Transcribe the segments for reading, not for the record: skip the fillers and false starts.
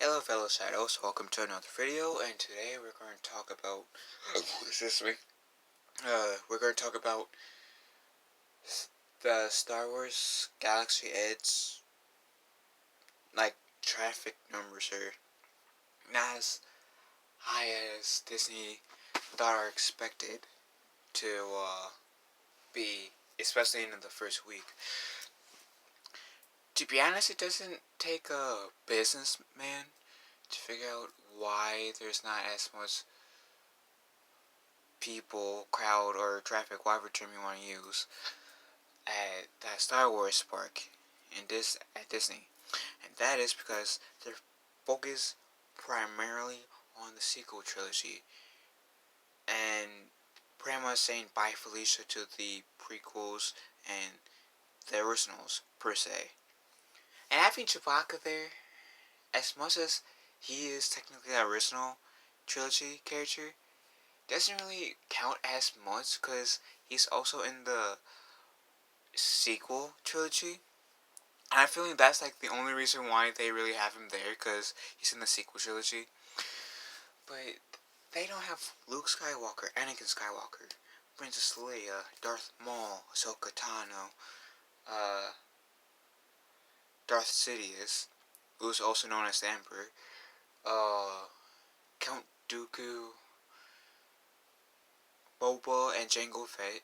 Hello fellow Shadows, welcome to another video, and today we're going to talk about, what's this week? We're going to talk about the Star Wars Galaxy Edge, traffic numbers are not as high as Disney thought are expected to, be, especially in the first week. To be honest, it doesn't take a businessman to figure out why there's not as much people, crowd, or traffic, whatever term you want to use, at that Star Wars park at Disney. And that is because they're focused primarily on the sequel trilogy and pretty much saying bye Felicia to the prequels and the originals per se. And having Chewbacca there, as much as he is technically the original trilogy character, doesn't really count as much because he's also in the sequel trilogy. And I'm feeling that's like the only reason why they really have him there, because he's in the sequel trilogy. But they don't have Luke Skywalker, Anakin Skywalker, Princess Leia, Darth Maul, Ahsoka Tano, Darth Sidious, who's also known as the Emperor, Count Dooku, Boba and Jango Fett,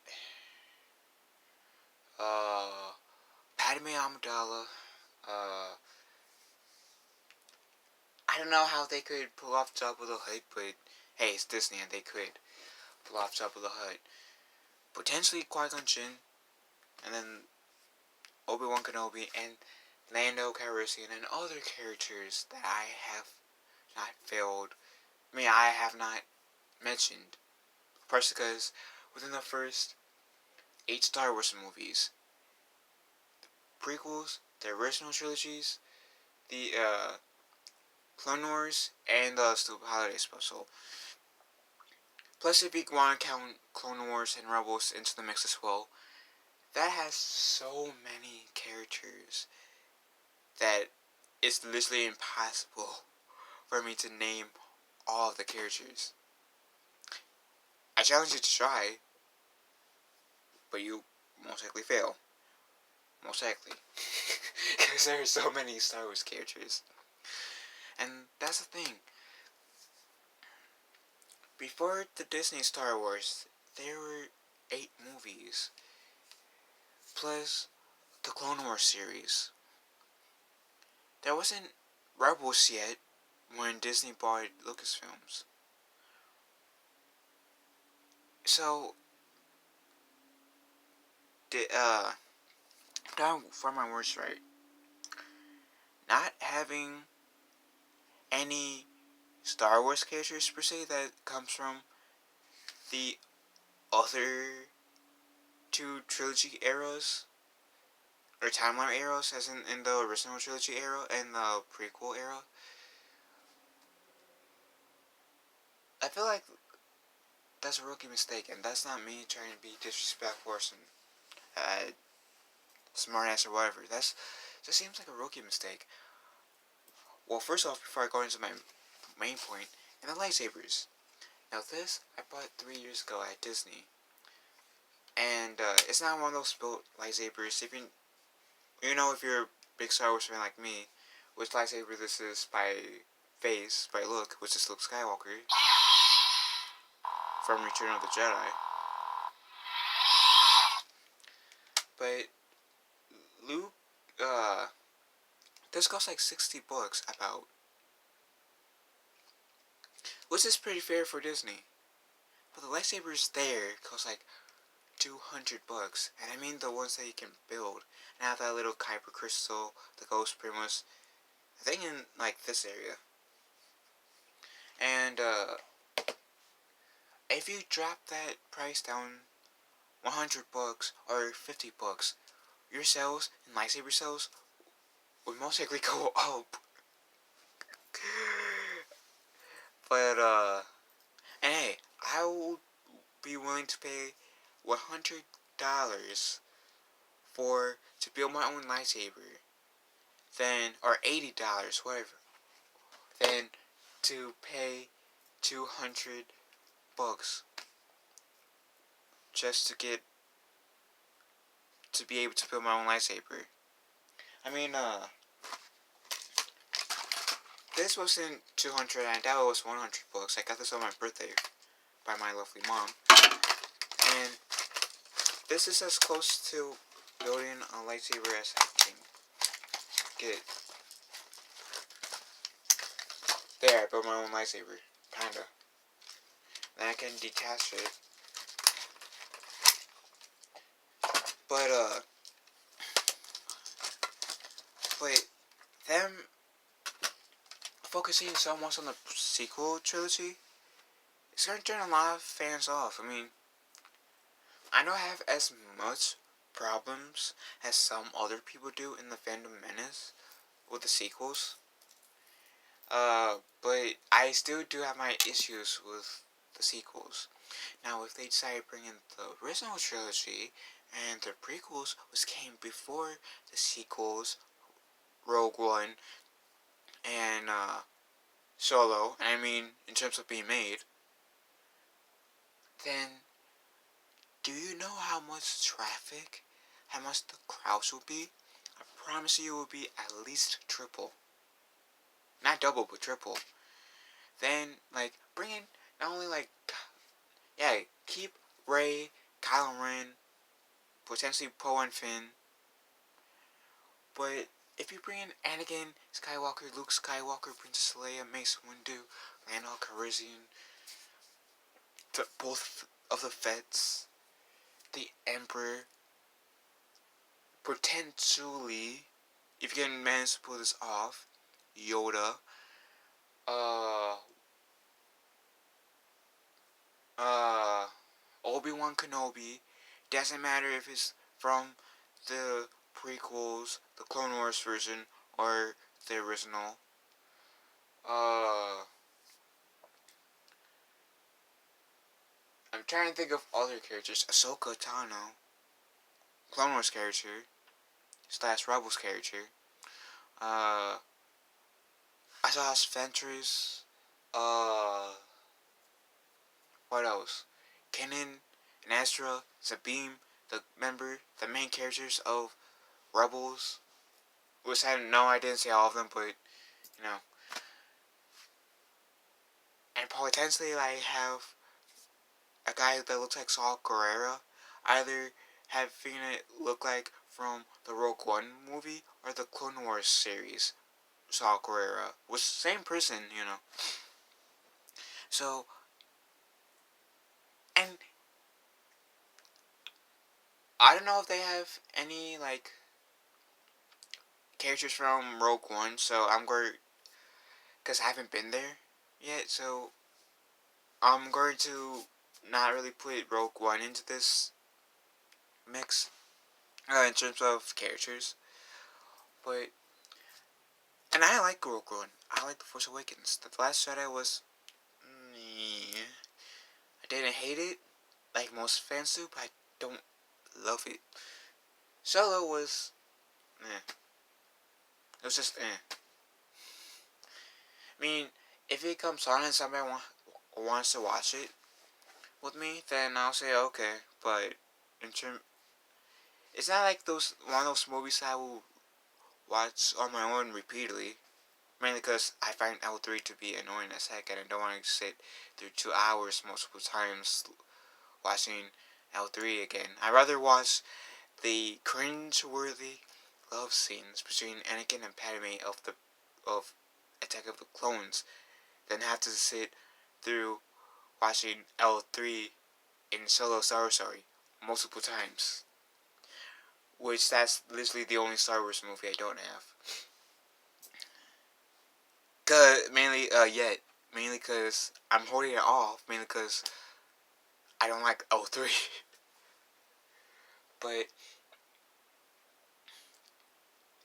Padme Amidala. I don't know how they could pull off Jabba the Hutt, but hey, it's Disney and they could pull off Jabba the Hutt. Potentially Qui-Gon Jinn, and then Obi-Wan Kenobi, and Lando Calrissian, and other characters that I have not mentioned. First, because within the first 8 Star Wars movies, prequels, the original trilogies, the Clone Wars, and the Stupid Holiday Special. Plus, if you want to count Clone Wars and Rebels into the mix as well, that has so many characters that it's literally impossible for me to name all of the characters. I challenge you to try, but you most likely fail. Most likely. Because there are so many Star Wars characters. And that's the thing. Before the Disney Star Wars, there were 8 movies. Plus the Clone Wars series. There wasn't Rebels yet when Disney bought Lucasfilms. So, trying to find my words right. Not having any Star Wars characters per se that comes from the other 2 trilogy eras, or timeline eras, as in the original trilogy era and the prequel era. I feel like that's a rookie mistake, and that's not me trying to be disrespectful or some smart ass or whatever. Just seems like a rookie mistake. Well, first off, before I go into my main point, and the lightsabers. Now this, I bought 3 years ago at Disney. And it's not one of those built lightsabers. If if you're a big Star Wars fan like me, which lightsaber this is by face, by look, which is Luke Skywalker from Return of the Jedi. But Luke, this costs like $60 about, which is pretty fair for Disney. But the lightsabers there cost like $200, and I mean the ones that you can build, and have that little Kyber crystal that goes pretty much, I think, in like this area. And if you drop that price down $100 or $50, your sales and lightsaber sales would most likely go up. But and hey, I will be willing to pay $100 to build my own lightsaber, or $80, whatever, than to pay $200 just to be able to build my own lightsaber. I mean, this wasn't 200, and that was $100. I got this on my birthday by my lovely mom, and this is as close to building a lightsaber as I can get. There, I built my own lightsaber, kinda. Then I can detach it. But them focusing so much on the sequel trilogy, it's gonna turn a lot of fans off. I mean, I don't have as much problems as some other people do in the Phantom Menace with the sequels. But I still do have my issues with the sequels. Now, if they decide to bring in the original trilogy and the prequels, which came before the sequels, Rogue One and Solo, I mean, in terms of being made, then do you know how much traffic, how much the crowds will be? I promise you it will be at least triple. Not double, but triple. Then, like, bring in not only, like, yeah, keep Rey, Kylo Ren, potentially Poe and Finn, but if you bring in Anakin Skywalker, Luke Skywalker, Princess Leia, Mace Windu, Lando Calrissian, both of the Feds, the Emperor, potentially, if you can manage to pull this off, Yoda, Obi-Wan Kenobi. Doesn't matter if it's from the prequels, the Clone Wars version, or the original. I'm trying to think of other characters. Ahsoka Tano, Clone Wars character, / Rebels character. I saw Ventress. What else? Kanan and Astra, Sabine, the main characters of Rebels. Which I didn't say all of them, but, you know. And potentially I have a guy that looks like Saw Gerrera, either having it look like from the Rogue One movie or the Clone Wars series, Saw Gerrera. Was the same person, you know. So, and I don't know if they have any, like, characters from Rogue One, so I'm going, because I haven't been there yet, so I'm going to not really put Rogue One into this mix, in terms of characters, but, and I like Rogue One. I like The Force Awakens. The Last Jedi was, I didn't hate it, like most fans do, but I don't love it. Solo was, it was just, I mean, if it comes on and somebody wants to watch it with me, then I'll say okay, but it's not like one of those movies I will watch on my own repeatedly. Mainly because I find L3 to be annoying as heck, and I don't want to sit through 2 hours multiple times watching L3 again. I'd rather watch the cringe-worthy love scenes between Anakin and Padme of Attack of the Clones than have to sit through watching L3 in Solo Star Wars Story multiple times. Which that's literally the only Star Wars movie I don't have. Mainly because I'm holding it off, mainly because I don't like L3. But,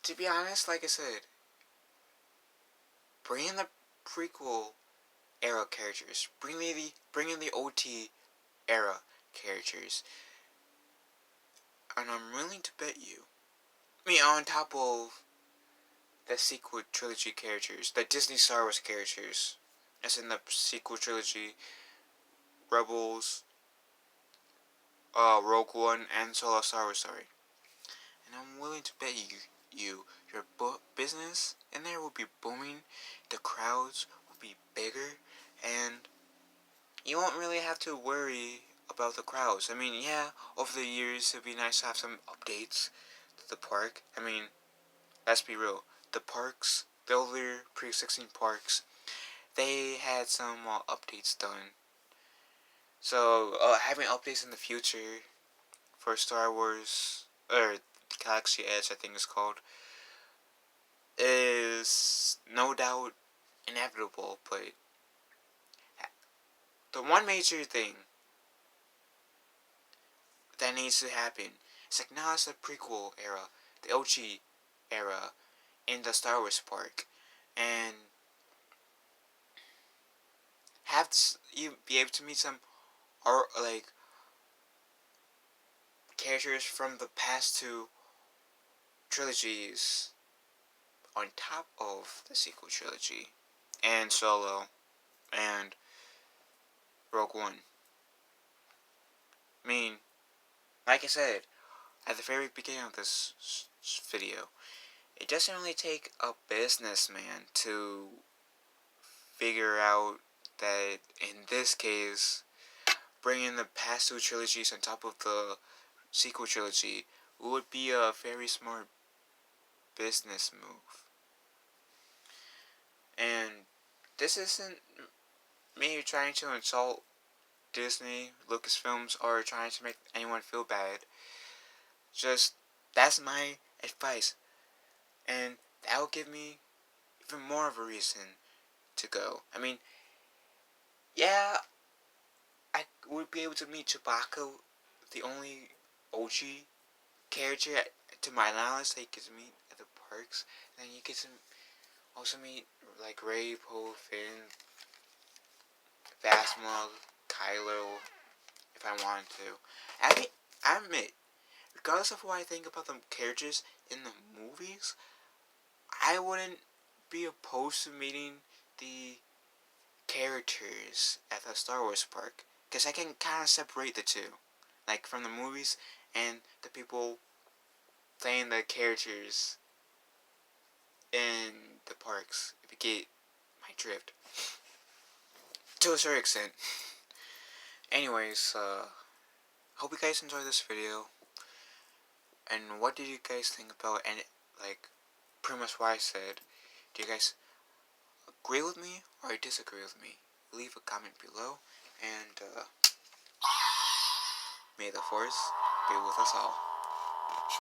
to be honest, like I said, bring in the prequel era characters. Bring in the OT era characters. And I'm willing to bet you, on top of the sequel trilogy characters, the Disney Star Wars characters, as in the sequel trilogy, Rebels, Rogue One, and Solo Star Wars Story. And I'm willing to bet your business in there will be booming, the crowds will be bigger, and you won't really have to worry about the crowds. I mean, yeah, over the years it'd be nice to have some updates to the park. I mean, let's be real. The parks, the older pre-existing parks, they had some updates done. So, having updates in the future for Star Wars, or Galaxy Edge, I think it's called, is no doubt inevitable, but the one major thing that needs to happen is like now it's the prequel era, the OG era in the Star Wars park, and have you be able to meet some or like characters from the past two trilogies on top of the sequel trilogy and Solo and Rogue One. I mean, like I said at the very beginning of this video, it doesn't really take a businessman to figure out that in this case, bringing the past two trilogies on top of the sequel trilogy would be a very smart business move. And this isn't me trying to insult Disney, Lucasfilms, or trying to make anyone feel bad. Just, that's my advice. And that will give me even more of a reason to go. I mean, yeah, I would be able to meet Chewbacca, the only OG character to my knowledge that you get to meet at the parks. And then you get to also meet like Rey, Poe, Finn, Phasma, Kylo, if I wanted to. I admit, regardless of what I think about the characters in the movies, I wouldn't be opposed to meeting the characters at the Star Wars park, because I can kind of separate the two, like from the movies and the people playing the characters in the parks, if you get my drift. To a certain extent. Anyways, hope you guys enjoyed this video. And what did you guys think about, and like, pretty much what I said? Do you guys agree with me or disagree with me? Leave a comment below, and may the force be with us all.